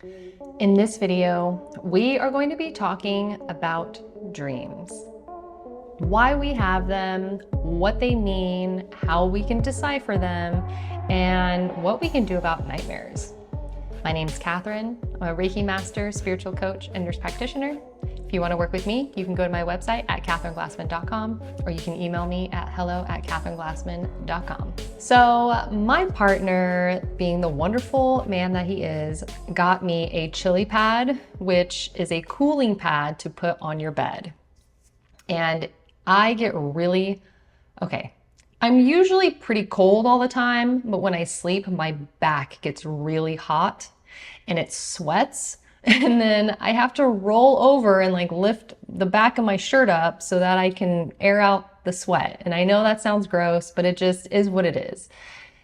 In this video, we are going to be talking about dreams. Why we have them, what they mean, how we can decipher them, and what we can do about nightmares. My name is Catherine. I'm a Reiki master, spiritual coach, and nurse practitioner. If you want to work with me, you can go to my website at catherineglassman.com, or you can email me at hello@catherineglassman.com. So my partner, being the wonderful man that he is, got me a chili pad, which is a cooling pad to put on your bed. And I get I'm usually pretty cold all the time, but when I sleep, my back gets really hot and it sweats. And then I have to roll over and lift the back of my shirt up so that I can air out the sweat. And I know that sounds gross, but it just is what it is.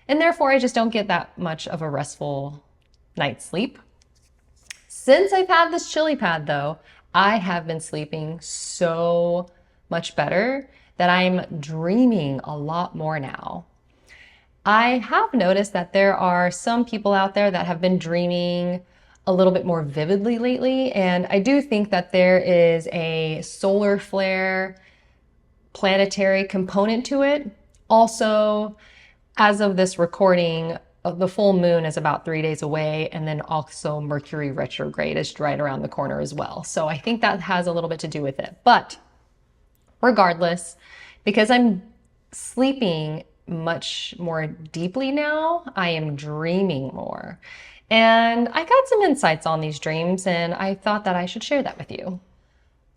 And therefore, I just don't get that much of a restful night's sleep. Since I've had this chili pad though, I have been sleeping so much better that I'm dreaming a lot more now. I have noticed that there are some people out there that have been dreaming a little bit more vividly lately, and I do think that there is a solar flare planetary component to it. Also, as of this recording, the full moon is about 3 days away, and then also Mercury retrograde is right around the corner as well. So I think that has a little bit to do with it. But regardless, because I'm sleeping much more deeply now, I am dreaming more. And I got some insights on these dreams, and I thought that I should share that with you.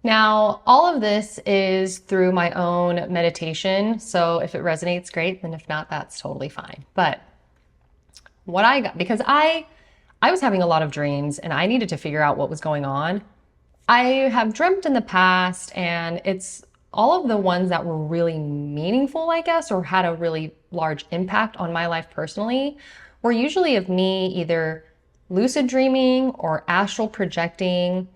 Now, all of this is through my own meditation. So if it resonates, great. And if not, that's totally fine. But what I got, because I was having a lot of dreams and I needed to figure out what was going on. I have dreamt in the past, and it's all of the ones that were really meaningful, I guess, or had a really large impact on my life personally, were usually of me either lucid dreaming or astral projecting.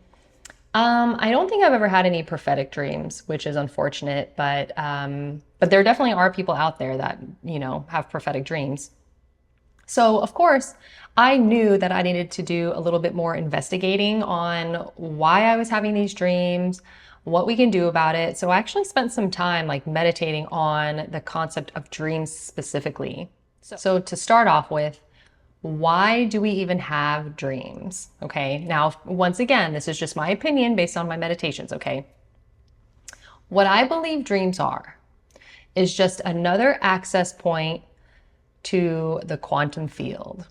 I don't think I've ever had any prophetic dreams, which is unfortunate, but there definitely are people out there that, have prophetic dreams. So of course, I knew that I needed to do a little bit more investigating on why I was having these dreams, what we can do about it. So I actually spent some time meditating on the concept of dreams specifically. So to start off with, why do we even have dreams? Okay, now once again, this is just my opinion based on my meditations, okay? What I believe dreams are is just another access point to the quantum field.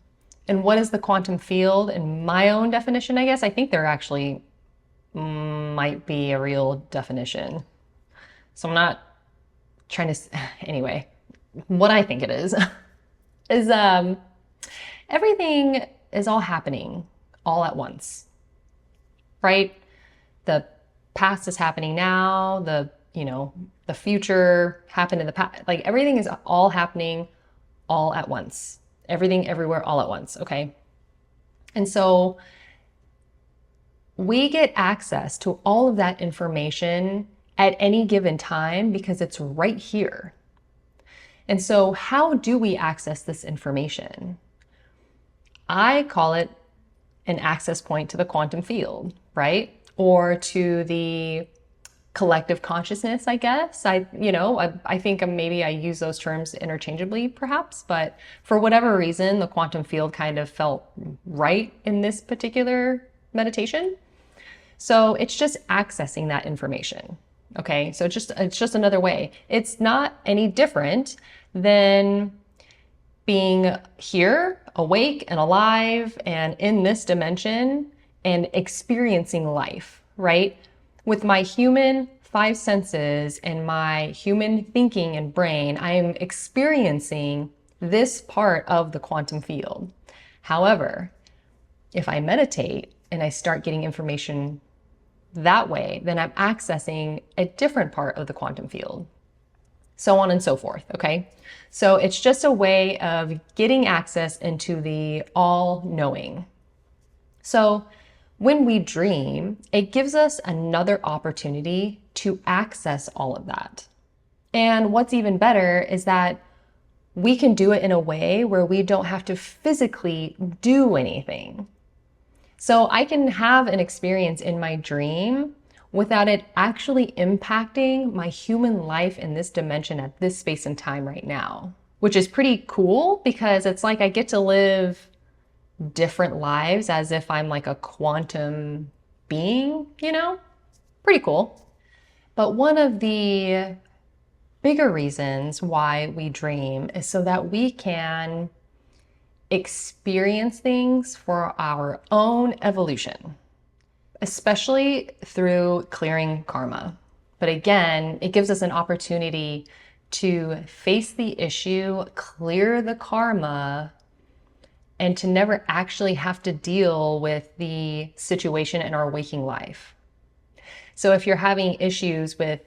And what is the quantum field? In my own definition, I guess, I think there actually might be a real definition. So I'm not trying to, anyway, what I think it is everything is all happening all at once, right? The past is happening now, the future happened in the past, everything is all happening all at once. Everything, everywhere, all at once, okay? And so we get access to all of that information at any given time because it's right here. And so how do we access this information? I call it an access point to the quantum field, right? Or to the collective consciousness, I guess. I think maybe I use those terms interchangeably perhaps, but for whatever reason, the quantum field kind of felt right in this particular meditation. So it's just accessing that information. Okay, so it's just another way. It's not any different than being here, awake and alive and in this dimension and experiencing life, right? With my human 5 senses and my human thinking and brain, I am experiencing this part of the quantum field. However, if I meditate and I start getting information that way, then I'm accessing a different part of the quantum field. So on and so forth, okay? So it's just a way of getting access into the all-knowing. So when we dream, it gives us another opportunity to access all of that. And what's even better is that we can do it in a way where we don't have to physically do anything. So I can have an experience in my dream without it actually impacting my human life in this dimension at this space and time right now, which is pretty cool because it's like I get to live different lives as if I'm like a quantum being, you know? Pretty cool. But one of the bigger reasons why we dream is so that we can experience things for our own evolution, especially through clearing karma. But again, it gives us an opportunity to face the issue, clear the karma, and to never actually have to deal with the situation in our waking life. So if you're having issues with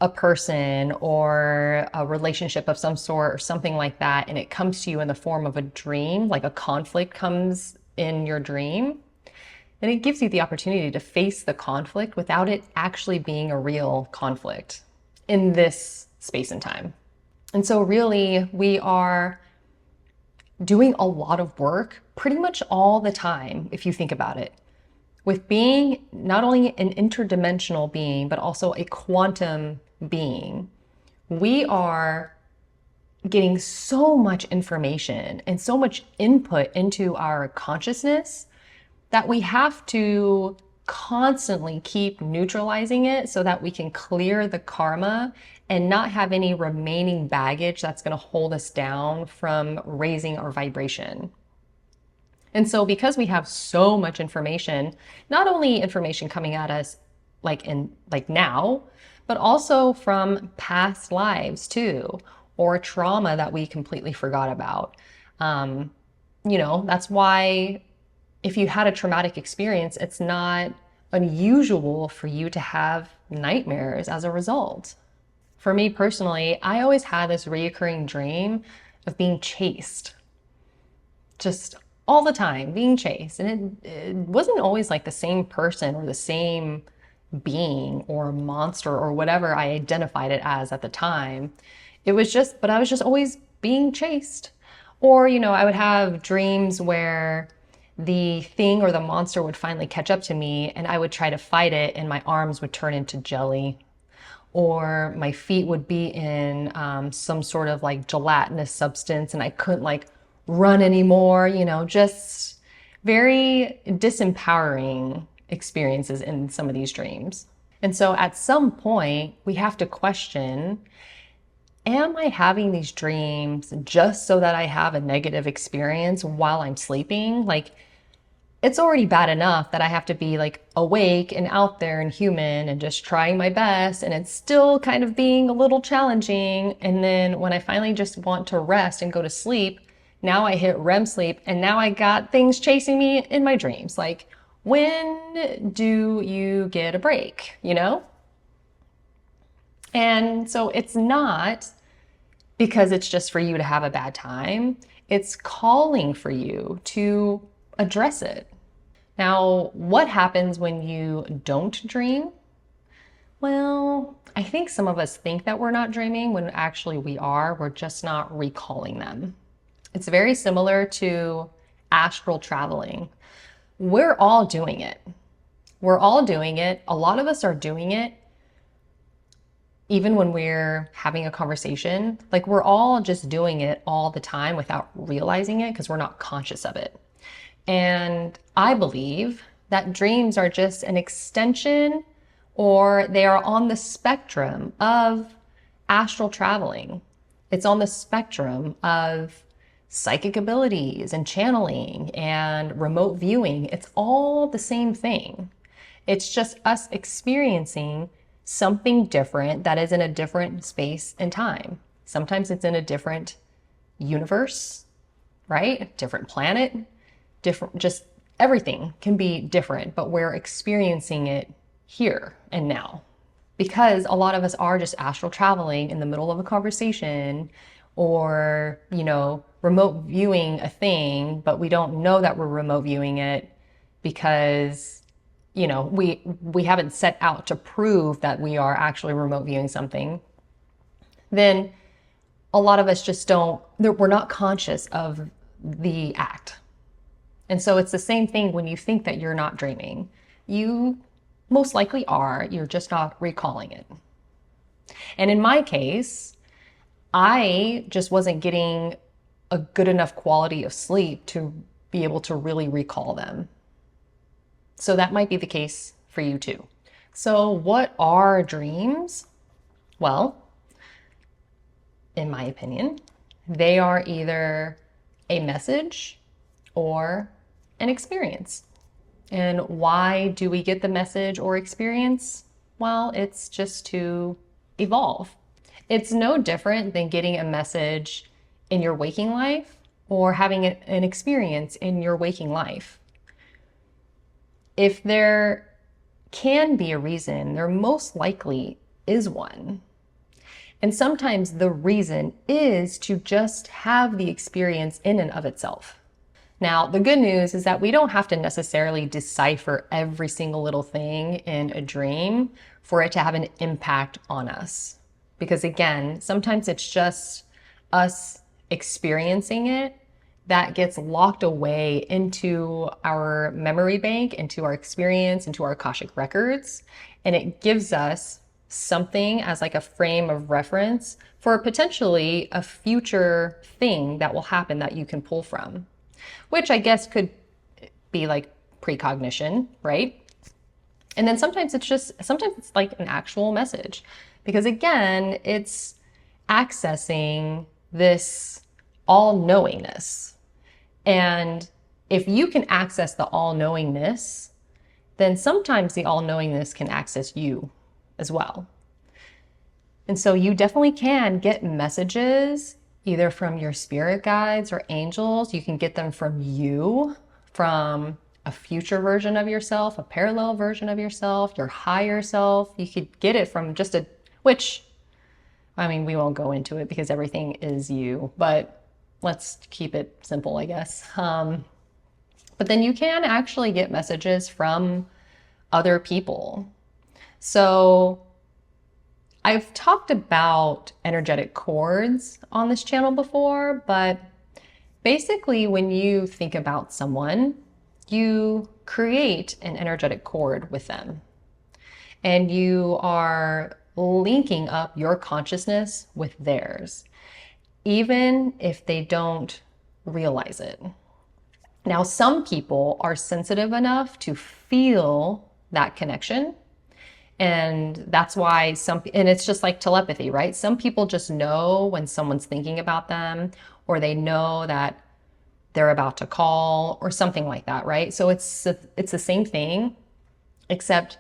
a person or a relationship of some sort or something like that, and it comes to you in the form of a dream, like a conflict comes in your dream, then it gives you the opportunity to face the conflict without it actually being a real conflict in this space and time. And so really, we are doing a lot of work pretty much all the time, if you think about it, with being not only an interdimensional being, but also a quantum being. We are getting so much information and so much input into our consciousness that we have to constantly keep neutralizing it so that we can clear the karma and not have any remaining baggage that's going to hold us down from raising our vibration. And so because we have so much information, not only information coming at us like now, but also from past lives too, or trauma that we completely forgot about. That's why if you had a traumatic experience, it's not unusual for you to have nightmares as a result. For me personally, I always had this reoccurring dream of being chased. Just all the time, being chased. And it wasn't always like the same person or the same being or monster or whatever I identified it as at the time. But I was just always being chased. Or, I would have dreams where the thing or the monster would finally catch up to me and I would try to fight it and my arms would turn into jelly. Or my feet would be in some sort of like gelatinous substance and I couldn't like run anymore, just very disempowering experiences in some of these dreams. And so at some point, we have to question, am I having these dreams just so that I have a negative experience while I'm sleeping? Like, it's already bad enough that I have to be like awake and out there and human and just trying my best. And it's still kind of being a little challenging. And then when I finally just want to rest and go to sleep, now I hit REM sleep and now I got things chasing me in my dreams. Like, when do you get a break, And so it's not because it's just for you to have a bad time. It's calling for you to address it. Now, what happens when you don't dream? Well, I think some of us think that we're not dreaming when actually we are. We're just not recalling them. It's very similar to astral traveling. We're all doing it. We're all doing it. A lot of us are doing it even when we're having a conversation. Like, we're all just doing it all the time without realizing it because we're not conscious of it. And I believe that dreams are just an extension, or they are on the spectrum of astral traveling. It's on the spectrum of psychic abilities and channeling and remote viewing. It's all the same thing. It's just us experiencing something different that is in a different space and time. Sometimes it's in a different universe, right? Different planet, different, just everything can be different, but we're experiencing it here and now. Because a lot of us are just astral traveling in the middle of a conversation or, remote viewing a thing, but we don't know that we're remote viewing it because, we haven't set out to prove that we are actually remote viewing something. Then a lot of us just we're not conscious of the act. And so it's the same thing when you think that you're not dreaming. You most likely are, you're just not recalling it. And in my case, I just wasn't getting a good enough quality of sleep to be able to really recall them. So that might be the case for you too. So, what are dreams? Well, in my opinion, they are either a message or an experience. And why do we get the message or experience? Well, it's just to evolve. It's no different than getting a message in your waking life or having an experience in your waking life. If there can be a reason, there most likely is one. And sometimes the reason is to just have the experience in and of itself. Now, the good news is that we don't have to necessarily decipher every single little thing in a dream for it to have an impact on us. Because again, sometimes it's just us experiencing it that gets locked away into our memory bank, into our experience, into our Akashic records. And it gives us something as like a frame of reference for potentially a future thing that will happen that you can pull from, which I guess could be like precognition, right? And then sometimes it's like an actual message, because again, it's accessing this all knowingness. And if you can access the all knowingness, then sometimes the all knowingness can access you as well. And so you definitely can get messages either from your spirit guides or angels. You can get them from you, from a future version of yourself, a parallel version of yourself, your higher self. You could get it from just which, I mean, we won't go into it because everything is you, but let's keep it simple, I guess. But then you can actually get messages from other people. So I've talked about energetic cords on this channel before, but basically when you think about someone, you create an energetic cord with them. And you are linking up your consciousness with theirs, even if they don't realize it. Now, some people are sensitive enough to feel that connection. And that's why and it's just like telepathy, right? Some people just know when someone's thinking about them, or they know that they're about to call or something like that, right? So it's the same thing, except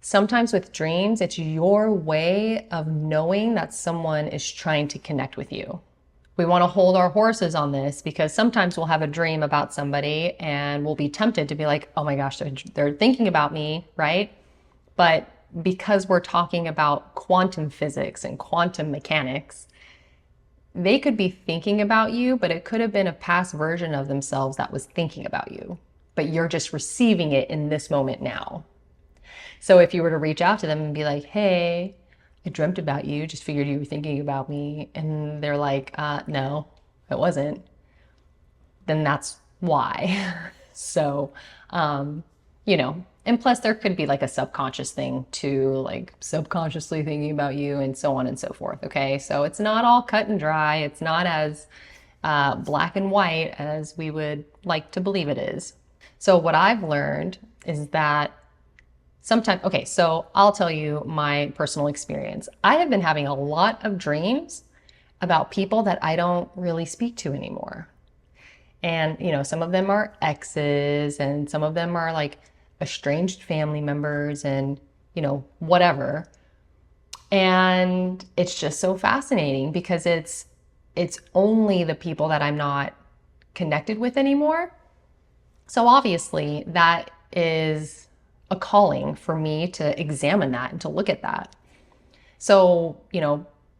sometimes with dreams, it's your way of knowing that someone is trying to connect with you. We want to hold our horses on this because sometimes we'll have a dream about somebody and we'll be tempted to be like, oh my gosh, they're thinking about me, right? But because we're talking about quantum physics and quantum mechanics, they could be thinking about you, but it could have been a past version of themselves that was thinking about you, but you're just receiving it in this moment now. So if you were to reach out to them and be like, hey, I dreamt about you, just figured you were thinking about me, and they're like, no, it wasn't, then that's why. So, and plus there could be like a subconscious thing too, like subconsciously thinking about you and so on and so forth. Okay. So it's not all cut and dry. It's not as black and white as we would like to believe it is. So what I've learned is that sometimes, okay, so I'll tell you my personal experience. I have been having a lot of dreams about people that I don't really speak to anymore. And, some of them are exes and some of them are like estranged family members and, whatever. And it's just so fascinating because it's only the people that I'm not connected with anymore. So obviously that is a calling for me to examine that and to look at that. So,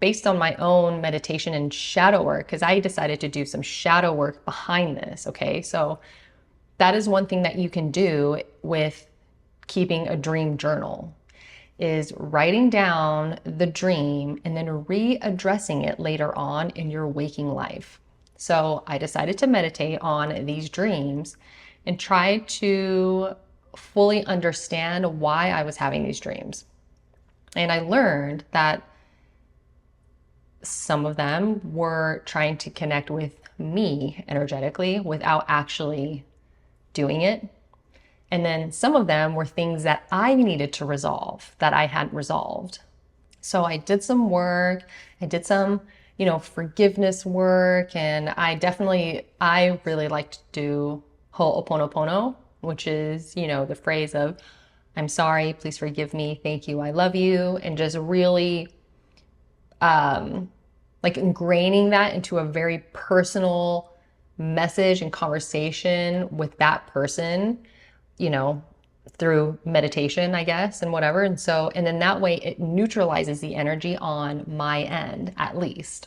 based on my own meditation and shadow work, because I decided to do some shadow work behind this. Okay. So that is one thing that you can do with keeping a dream journal, is writing down the dream and then readdressing it later on in your waking life. So I decided to meditate on these dreams and try to fully understand why I was having these dreams. And I learned that some of them were trying to connect with me energetically without actually doing it. And then some of them were things that I needed to resolve that I hadn't resolved. So I did some work, I did some, forgiveness work, and I really like to do ho'oponopono, which is, the phrase of, I'm sorry, please forgive me, thank you, I love you, and just really like ingraining that into a very personal message and conversation with that person, through meditation, I guess, and whatever. And then that way it neutralizes the energy on my end, at least.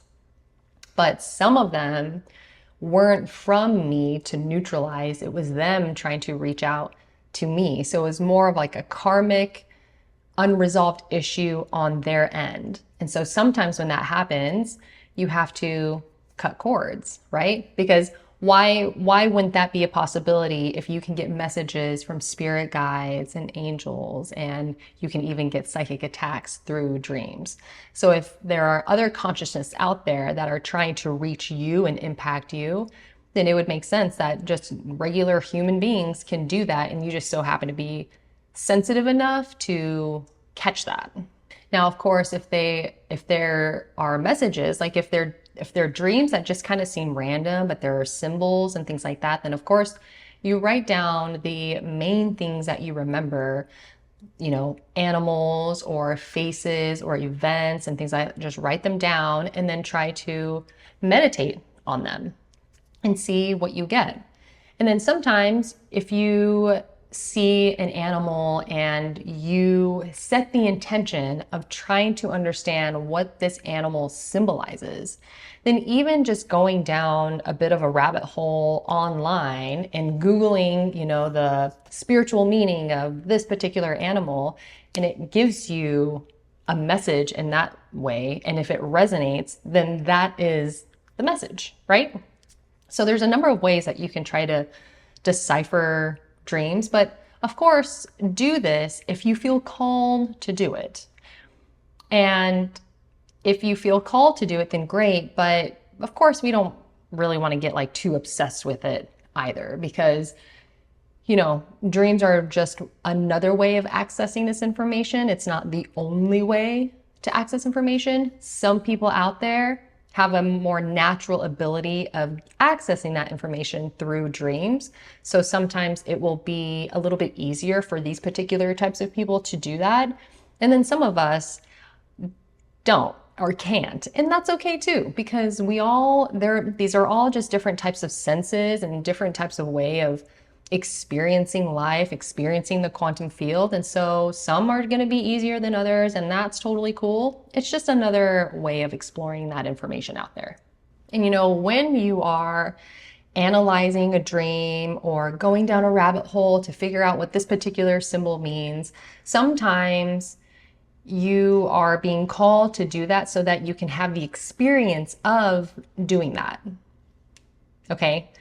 But some of them weren't from me to neutralize. It was them trying to reach out to me. So it was more of like a karmic, unresolved issue on their end. And so sometimes when that happens, you have to cut cords, right? Because why wouldn't that be a possibility if you can get messages from spirit guides and angels, and you can even get psychic attacks through dreams? So if there are other consciousness out there that are trying to reach you and impact you, then it would make sense that just regular human beings can do that, and you just so happen to be sensitive enough to catch that. Now, of course, if there are messages, like if they're dreams that just kind of seem random, but there are symbols and things like that, then of course you write down the main things that you remember, animals or faces or events and things like that. Just write them down and then try to meditate on them and see what you get. And then sometimes if you see an animal and you set the intention of trying to understand what this animal symbolizes, then even just going down a bit of a rabbit hole online and Googling, the spiritual meaning of this particular animal, and it gives you a message in that way. And if it resonates, then that is the message, right? So there's a number of ways that you can try to decipher dreams, but of course, do this if you feel called to do it. And if you feel called to do it, then great. But of course, we don't really want to get like too obsessed with it either, because, dreams are just another way of accessing this information. It's not the only way to access information. Some people out there have a more natural ability of accessing that information through dreams. So sometimes it will be a little bit easier for these particular types of people to do that. And then some of us don't or can't. And that's okay too, because these are all just different types of senses and different types of way of experiencing life, experiencing the quantum field. And so some are going to be easier than others, and that's totally cool. It's just another way of exploring that information out there. And when you are analyzing a dream or going down a rabbit hole to figure out what this particular symbol means, sometimes you are being called to do that so that you can have the experience of doing that. Okay?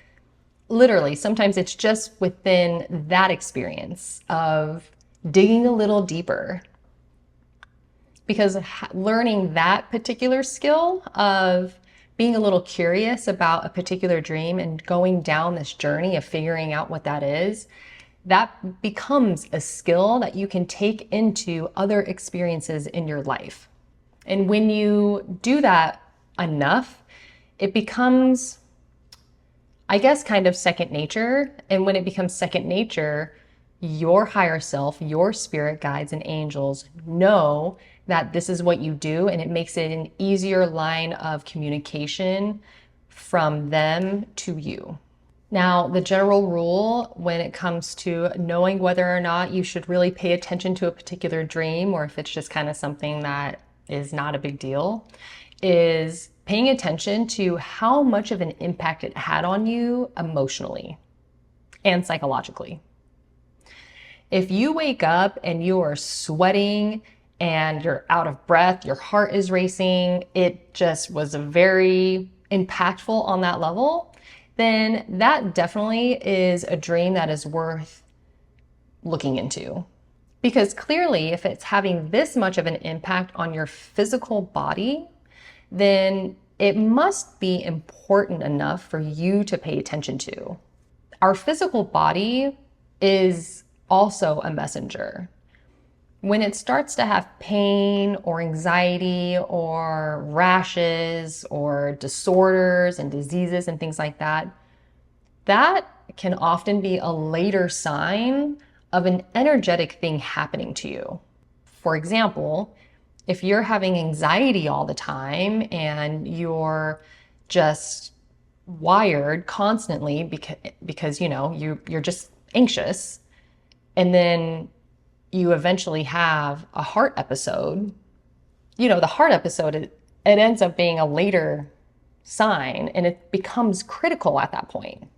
Literally, sometimes it's just within that experience of digging a little deeper. Because learning that particular skill of being a little curious about a particular dream and going down this journey of figuring out what that is, that becomes a skill that you can take into other experiences in your life. And when you do that enough, it becomes, I guess, kind of second nature. And when it becomes second nature, your higher self, your spirit guides and angels know that this is what you do, and it makes it an easier line of communication from them to you. Now, the general rule when it comes to knowing whether or not you should really pay attention to a particular dream, or if it's just kind of something that is not a big deal, is paying attention to how much of an impact it had on you emotionally and psychologically. If you wake up and you are sweating and you're out of breath, your heart is racing, it just was very impactful on that level, then that definitely is a dream that is worth looking into. Because clearly, if it's having this much of an impact on your physical body, then it must be important enough for you to pay attention to. Our physical body is also a messenger. When it starts to have pain or anxiety or rashes or disorders and diseases and things like that, that can often be a later sign of an energetic thing happening to you. For example, if you're having anxiety all the time and you're just wired constantly because you're just anxious, and then you eventually have a heart episode, the heart episode, it ends up being a later sign and it becomes critical at that point.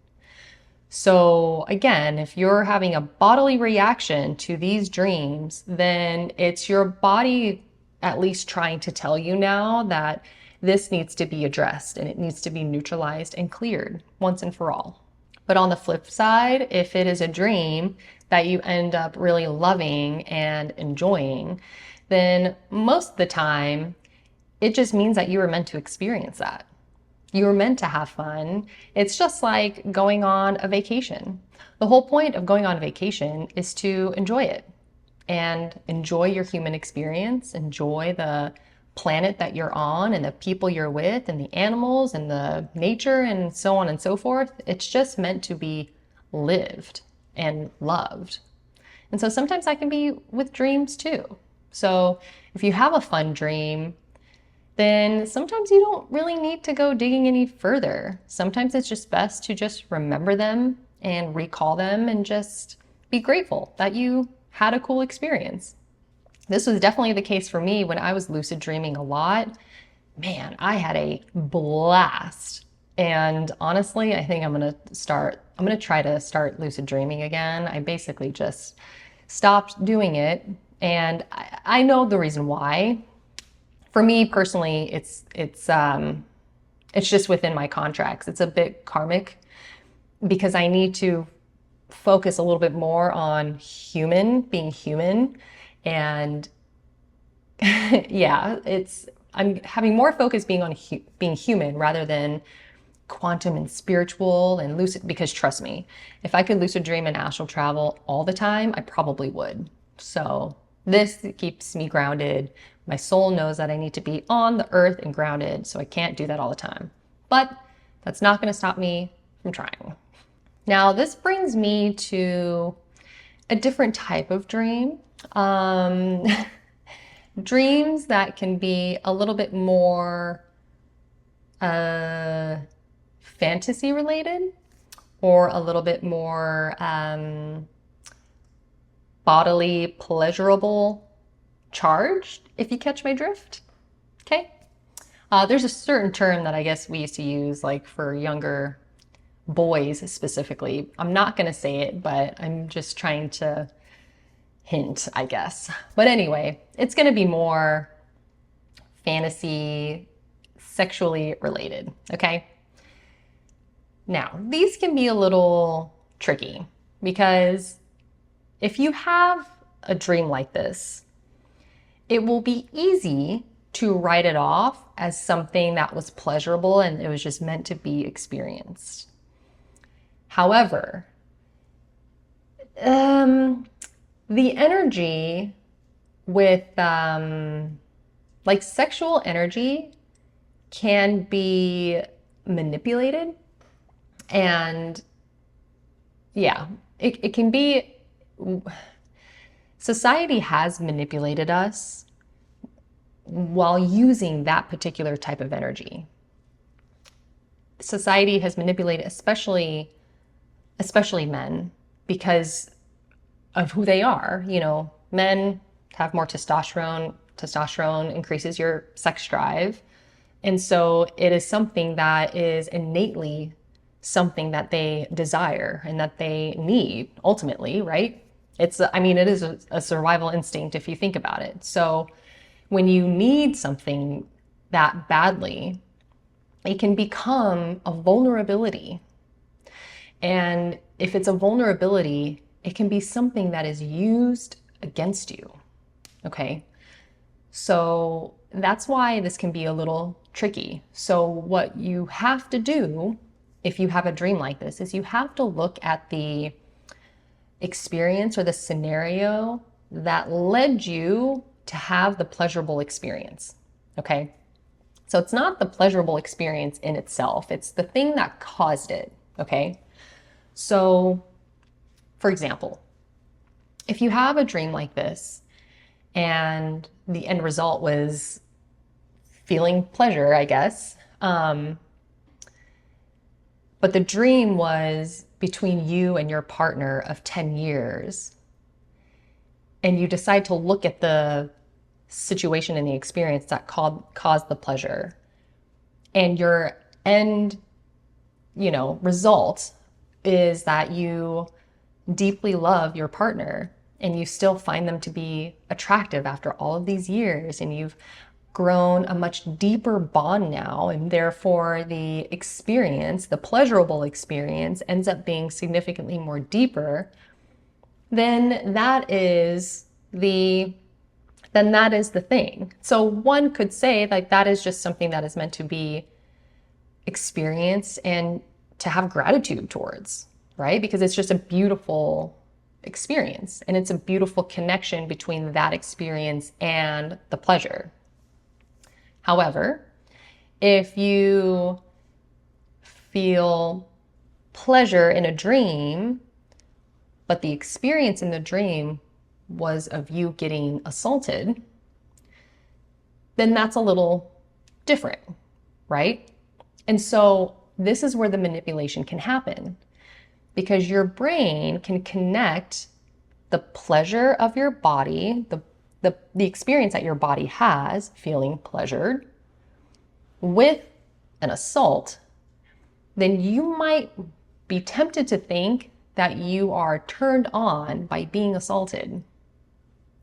So again, if you're having a bodily reaction to these dreams, then it's your body at least trying to tell you now that this needs to be addressed and it needs to be neutralized and cleared once and for all. But on the flip side, if it is a dream that you end up really loving and enjoying, then most of the time, it just means that you were meant to experience that. You were meant to have fun. It's just like going on a vacation. The whole point of going on a vacation is to enjoy it and enjoy your human experience, enjoy the planet that you're on and the people you're with and the animals and the nature and so on and so forth. It's just meant to be lived and loved. And so sometimes that can be with dreams too. So if you have a fun dream, then sometimes you don't really need to go digging any further. Sometimes it's just best to just remember them and recall them and just be grateful that you had a cool experience. This was definitely the case for me when I was lucid dreaming a lot. Man, I had a blast. And honestly, I think I'm going to try to start lucid dreaming again. I basically just stopped doing it. And I know the reason why. For me personally, it's just within my contracts. It's a bit karmic because I need to focus a little bit more on being human. And yeah, I'm having more focus being on being human rather than quantum and spiritual and lucid, because trust me, if I could lucid dream and astral travel all the time, I probably would. So this keeps me grounded. My soul knows that I need to be on the earth and grounded, so I can't do that all the time. But that's not going to stop me from trying. Now, this brings me to a different type of dream. Dreams that can be a little bit more fantasy related or a little bit more bodily pleasurable charged, if you catch my drift. Okay. There's a certain term that I guess we used to use like for younger boys specifically. I'm not going to say it, but I'm just trying to hint, I guess. But anyway, it's going to be more fantasy, sexually related. Okay. Now, these can be a little tricky because if you have a dream like this, it will be easy to write it off as something that was pleasurable and it was just meant to be experienced. However, the energy with like sexual energy can be manipulated, and yeah, it can be. Society has manipulated us while using that particular type of energy. Society has manipulated especially men because of who they are. You know, men have more testosterone. Testosterone increases your sex drive. And so it is something that is innately something that they desire and that they need ultimately, right? It is a survival instinct if you think about it. So when you need something that badly, it can become a vulnerability. And if it's a vulnerability, it can be something that is used against you. Okay. So that's why this can be a little tricky. So what you have to do if you have a dream like this is you have to look at the experience or the scenario that led you to have the pleasurable experience. Okay. So it's not the pleasurable experience in itself, it's the thing that caused it. Okay. So, for example, if you have a dream like this and the end result was feeling pleasure, I guess, but the dream was between you and your partner of 10 years, and you decide to look at the situation and the experience that caused the pleasure, and your end, result is that you deeply love your partner and you still find them to be attractive after all of these years, and you've grown a much deeper bond now, and therefore the experience, the pleasurable experience, ends up being significantly more deeper, then that is the thing. So one could say like that is just something that is meant to be experienced and to have gratitude towards, right? Because it's just a beautiful experience and it's a beautiful connection between that experience and the pleasure. However, if you feel pleasure in a dream, but the experience in the dream was of you getting assaulted, then that's a little different, right? And so this is where the manipulation can happen, because your brain can connect the pleasure of your body, the experience that your body has, feeling pleasured, with an assault. Then you might be tempted to think that you are turned on by being assaulted,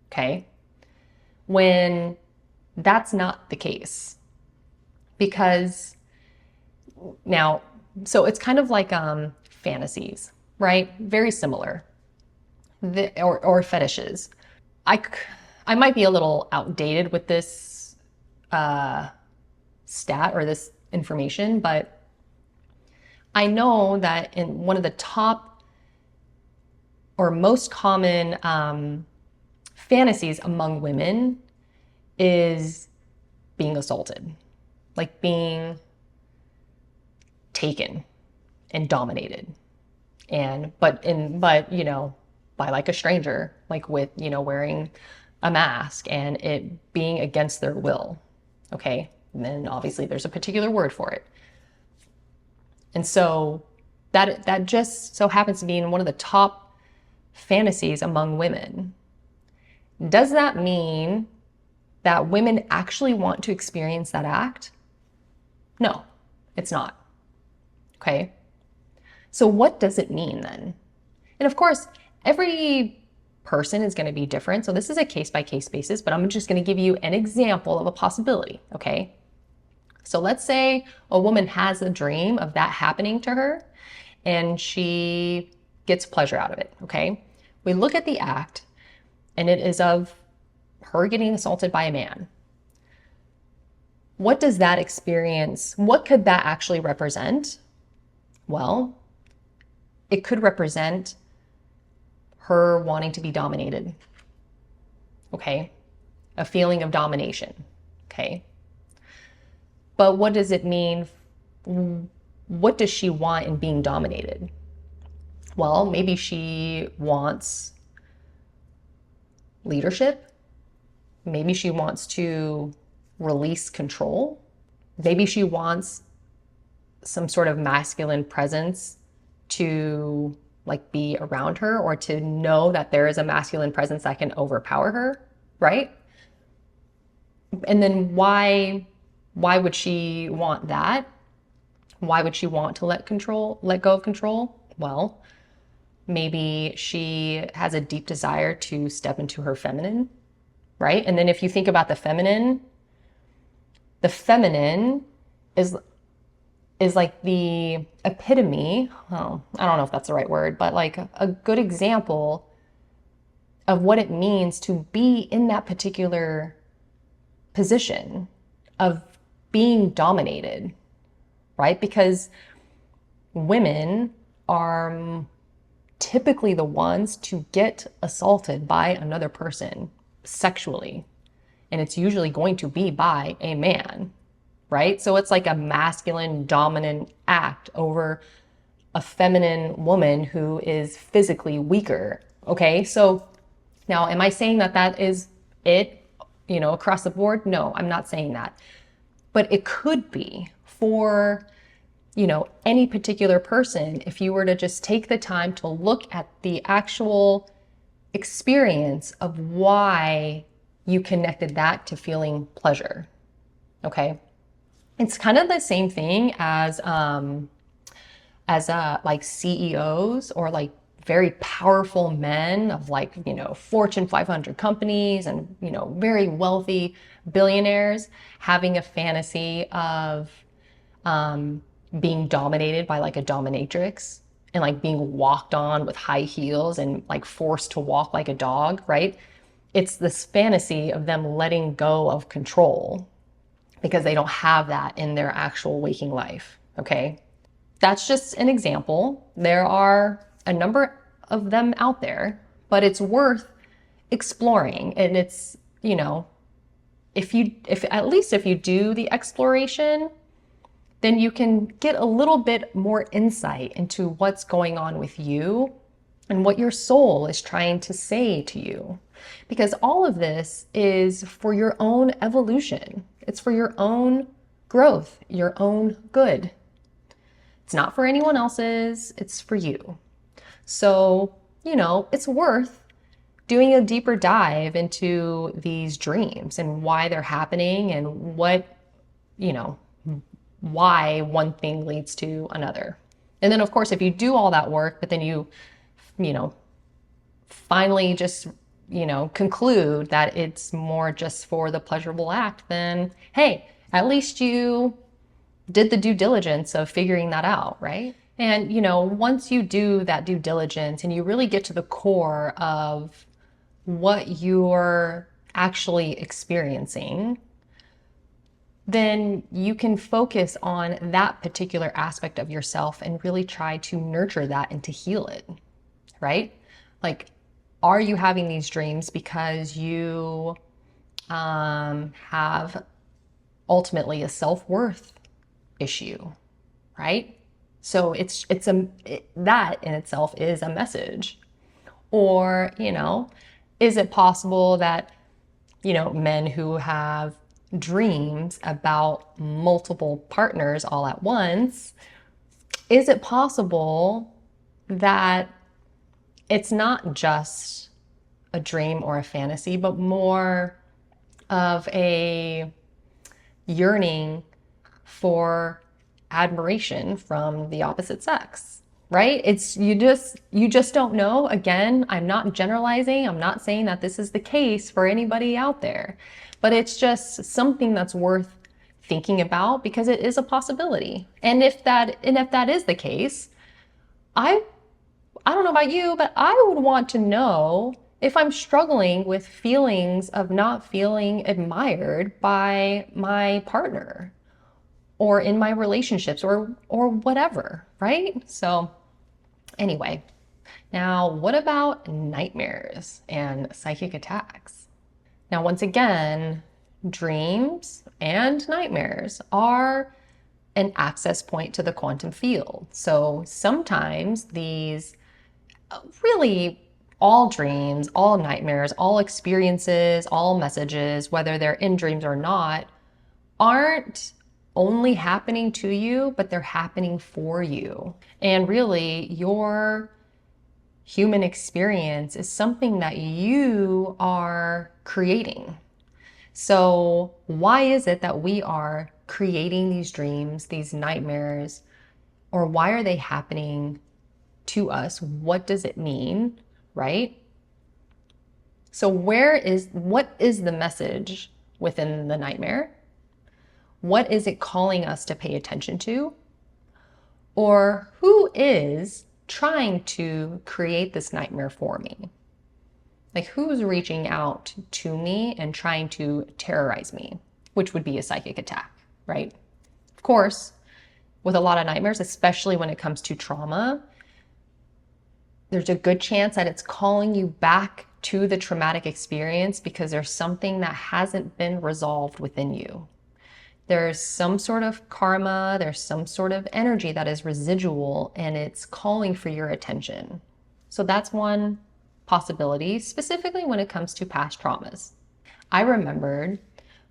okay? When that's not the case. Because now, so it's kind of like fantasies, right? Very similar, or fetishes. I might be a little outdated with this stat or this information, but I know that in one of the top or most common fantasies among women is being assaulted, like being taken and dominated, but by like a stranger, like with wearing a mask and it being against their will. Okay, and then obviously there's a particular word for it. And so that just so happens to be in one of the top fantasies among women. Does that mean that women actually want to experience that act? No, it's not. Okay. So what does it mean then? And of course, every person is going to be different. So this is a case-by-case basis, but I'm just going to give you an example of a possibility. Okay. So let's say a woman has a dream of that happening to her and she gets pleasure out of it. Okay. We look at the act and it is of her getting assaulted by a man. What does that experience, what could that actually represent? Well, it could represent her wanting to be dominated. Okay. A feeling of domination. Okay. But what does it mean? What does she want in being dominated? Well, maybe she wants leadership. Maybe she wants to release control. Maybe she wants some sort of masculine presence to like be around her, or to know that there is a masculine presence that can overpower her, right? And then why would she want that? Why would she want to let go of control? Well, maybe she has a deep desire to step into her feminine, right? And then if you think about the feminine is is like the epitome, oh, I don't know if that's the right word, but like a good example of what it means to be in that particular position of being dominated, right? Because women are typically the ones to get assaulted by another person sexually. And it's usually going to be by a man, right? So it's like a masculine dominant act over a feminine woman who is physically weaker. Okay. So now, am I saying that that is it, across the board? No, I'm not saying that. But it could be for, any particular person if you were to just take the time to look at the actual experience of why you connected that to feeling pleasure. Okay. It's kind of the same thing as like CEOs or like very powerful men of like, Fortune 500 companies and, very wealthy billionaires having a fantasy of being dominated by like a dominatrix and like being walked on with high heels and like forced to walk like a dog, right? It's this fantasy of them letting go of control because they don't have that in their actual waking life, okay? That's just an example. There are a number of them out there, but it's worth exploring. And it's, if at least if you do the exploration, then you can get a little bit more insight into what's going on with you and what your soul is trying to say to you. Because all of this is for your own evolution. It's for your own growth, your own good. It's not for anyone else's, it's for you. So, it's worth doing a deeper dive into these dreams and why they're happening and what, why one thing leads to another. And then, of course, if you do all that work, but then you finally just, conclude that it's more just for the pleasurable act, then hey, at least you did the due diligence of figuring that out, right? And, once you do that due diligence and you really get to the core of what you're actually experiencing, then you can focus on that particular aspect of yourself and really try to nurture that and to heal it, right? Like, are you having these dreams because you have ultimately a self-worth issue, right? So that in itself is a message. Or, is it possible that, men who have dreams about multiple partners all at once, is it possible that it's not just a dream or a fantasy, but more of a yearning for admiration from the opposite sex, right? It's you just don't know. Again, I'm not generalizing. I'm not saying that this is the case for anybody out there, but it's just something that's worth thinking about because it is a possibility. And if that is the case, I don't know about you, but I would want to know if I'm struggling with feelings of not feeling admired by my partner or in my relationships or whatever, right? So anyway, now what about nightmares and psychic attacks? Now, once again, dreams and nightmares are an access point to the quantum field. So sometimes these really all dreams, all nightmares, all experiences, all messages, whether they're in dreams or not, aren't only happening to you, but they're happening for you. And really, your human experience is something that you are creating. So why is it that we are creating these dreams, these nightmares, or why are they happening to us? What does it mean, right? So what is the message within the nightmare? What is it calling us to pay attention to? Or who is trying to create this nightmare for me? Like, who's reaching out to me and trying to terrorize me, which would be a psychic attack, right? Of course, with a lot of nightmares, especially when it comes to trauma, there's a good chance that it's calling you back to the traumatic experience because there's something that hasn't been resolved within you. There's some sort of karma, there's some sort of energy that is residual and it's calling for your attention. So that's one possibility, specifically when it comes to past traumas. I remembered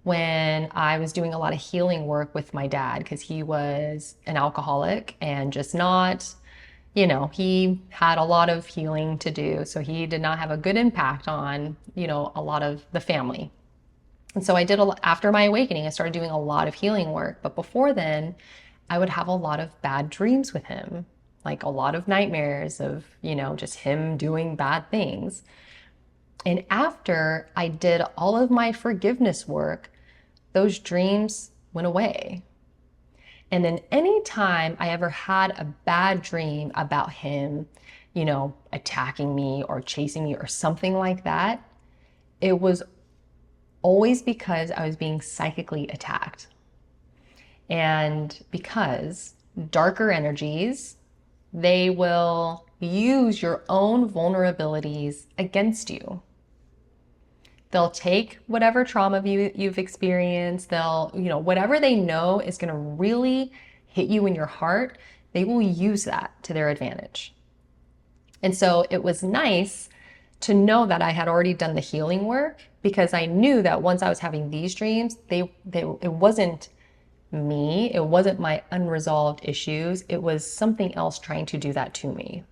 when I was doing a lot of healing work with my dad because he was an alcoholic and just not, he had a lot of healing to do. So he did not have a good impact on, a lot of the family. And so after my awakening, I started doing a lot of healing work. But before then, I would have a lot of bad dreams with him, like a lot of nightmares of, just him doing bad things. And after I did all of my forgiveness work, those dreams went away. And then anytime I ever had a bad dream about him, attacking me or chasing me or something like that, it was always because I was being psychically attacked. And because darker energies, they will use your own vulnerabilities against you. They'll take whatever trauma you've experienced, whatever they know is going to really hit you in your heart, they will use that to their advantage. And so it was nice to know that I had already done the healing work because I knew that once I was having these dreams, it wasn't me, it wasn't my unresolved issues, it was something else trying to do that to me.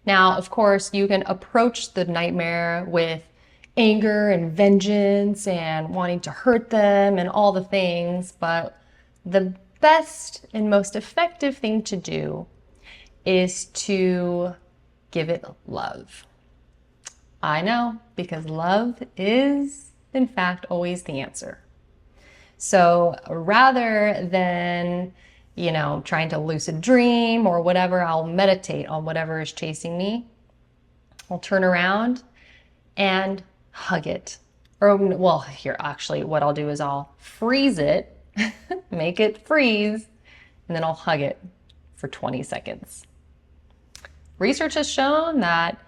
Now, of course, you can approach the nightmare with anger and vengeance and wanting to hurt them and all the things, but the best and most effective thing to do is to give it love. I know, because love is, in fact, always the answer. So rather than, trying to lucid dream or whatever, I'll meditate on whatever is chasing me. I'll turn around and hug it. Or, well, here, actually, what I'll do is I'll freeze it, make it freeze, and then I'll hug it for 20 seconds. Research has shown that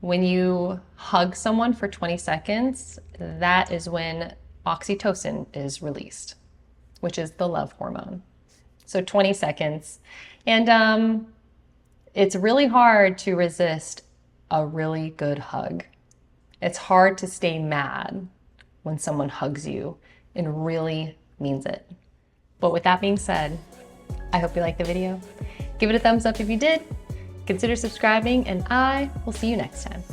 when you hug someone for 20 seconds, that is when oxytocin is released, which is the love hormone. So 20 seconds. And it's really hard to resist a really good hug. It's hard to stay mad when someone hugs you and really means it. But with that being said, I hope you liked the video. Give it a thumbs up if you did. Consider subscribing, and I will see you next time.